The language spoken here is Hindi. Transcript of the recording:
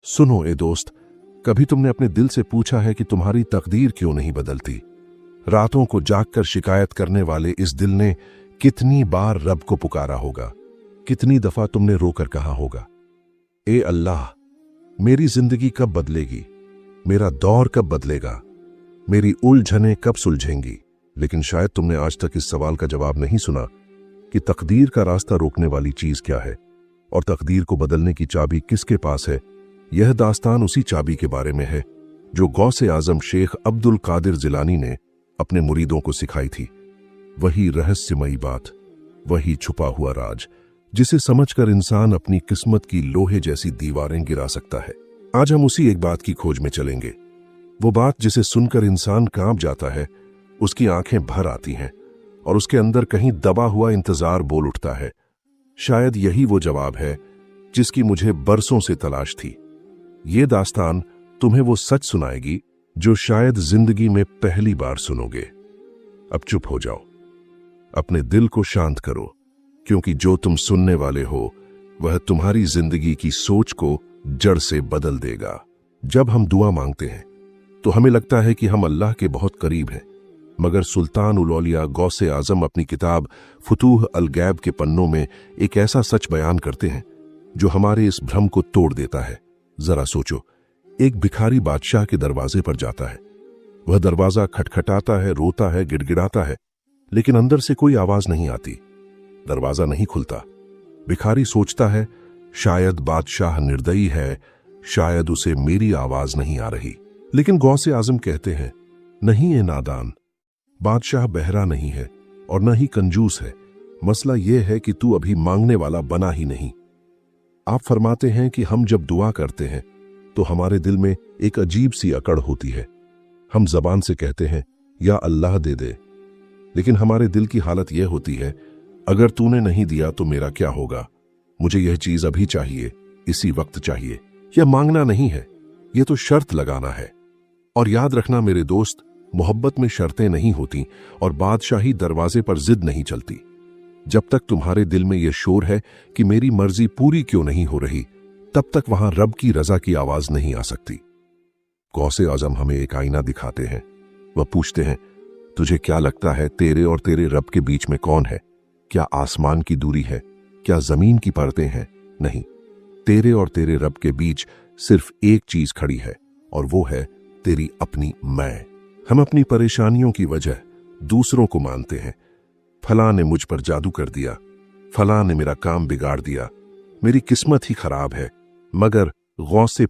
सुनो ए दोस्त, कभी तुमने अपने दिल से पूछा है कि तुम्हारी तकदीर क्यों नहीं बदलती? रातों को जागकर शिकायत करने वाले इस दिल ने कितनी बार रब को पुकारा होगा? कितनी दफा तुमने रोकर कहा होगा, ए अल्लाह, मेरी जिंदगी कब बदलेगी? मेरा दौर कब बदलेगा? मेरी उलझनें कब सुलझेंगी? लेकिन शायद तुमने आज तक इस सवाल का जवाब नहीं सुना कि तकदीर का रास्ता रोकने वाली चीज क्या है और तकदीर को बदलने की चाबी किसके पास है। यह दास्तान उसी चाबी के बारे में है जो गौसे आजम शेख अब्दुल कादिर जिलानी ने अपने मुरीदों को सिखाई थी। वही रहस्यमयी बात, वही छुपा हुआ राज, जिसे समझकर इंसान अपनी किस्मत की लोहे जैसी दीवारें गिरा सकता है। आज हम उसी एक बात की खोज में चलेंगे, वो बात जिसे सुनकर इंसान कांप जाता है, उसकी आंखें भर आती हैं और उसके अंदर कहीं दबा हुआ इंतजार बोल उठता है। शायद यही वो जवाब है जिसकी मुझे बरसों से तलाश थी। ये दास्तान तुम्हें वो सच सुनाएगी जो शायद जिंदगी में पहली बार सुनोगे। अब चुप हो जाओ, अपने दिल को शांत करो, क्योंकि जो तुम सुनने वाले हो वह तुम्हारी जिंदगी की सोच को जड़ से बदल देगा। जब हम दुआ मांगते हैं तो हमें लगता है कि हम अल्लाह के बहुत करीब हैं, मगर सुल्तान उल औलिया गौसे आजम अपनी किताब फुतूह अल गैब के पन्नों में एक ऐसा सच बयान करते हैं जो हमारे इस भ्रम को तोड़ देता है। जरा सोचो, एक भिखारी बादशाह के दरवाजे पर जाता है। वह दरवाजा खटखटाता है, रोता है, गिड़गिड़ाता है, लेकिन अंदर से कोई आवाज नहीं आती। दरवाजा नहीं खुलता। भिखारी सोचता है, शायद बादशाह निर्दयी है, शायद उसे मेरी आवाज नहीं आ रही। लेकिन गौसे आजम कहते हैं, नहीं है नादान, बादशाह बहरा नहीं है और न ही कंजूस है। मसला यह है कि तू अभी मांगने वाला बना ही नहीं। आप फरमाते हैं कि हम जब दुआ करते हैं तो हमारे दिल में एक अजीब सी अकड़ होती है। हम जबान से कहते हैं, या अल्लाह दे दे, लेकिन हमारे दिल की हालत यह होती है, अगर तूने नहीं दिया तो मेरा क्या होगा? मुझे यह चीज अभी चाहिए, इसी वक्त चाहिए। यह मांगना नहीं है, यह तो शर्त लगाना है। और याद रखना मेरे दोस्त, मोहब्बत में शर्तें नहीं होती और बादशाही दरवाजे पर जिद नहीं चलती। जब तक तुम्हारे दिल में यह शोर है कि मेरी मर्जी पूरी क्यों नहीं हो रही, तब तक वहां रब की रजा की आवाज नहीं आ सकती। गौसे आजम हमें एक आईना दिखाते हैं। वह पूछते हैं, तुझे क्या लगता है तेरे और तेरे रब के बीच में कौन है? क्या आसमान की दूरी है? क्या जमीन की परतें हैं? नहीं, तेरे और तेरे रब के बीच सिर्फ एक चीज खड़ी है और वो है तेरी अपनी मैं। हम अपनी परेशानियों की वजह दूसरों को मानते हैं। फलां ने मुझ पर जादू कर दिया, फलां ने मेरा काम बिगाड़ दिया, मेरी किस्मत ही खराब है। मगर गौसे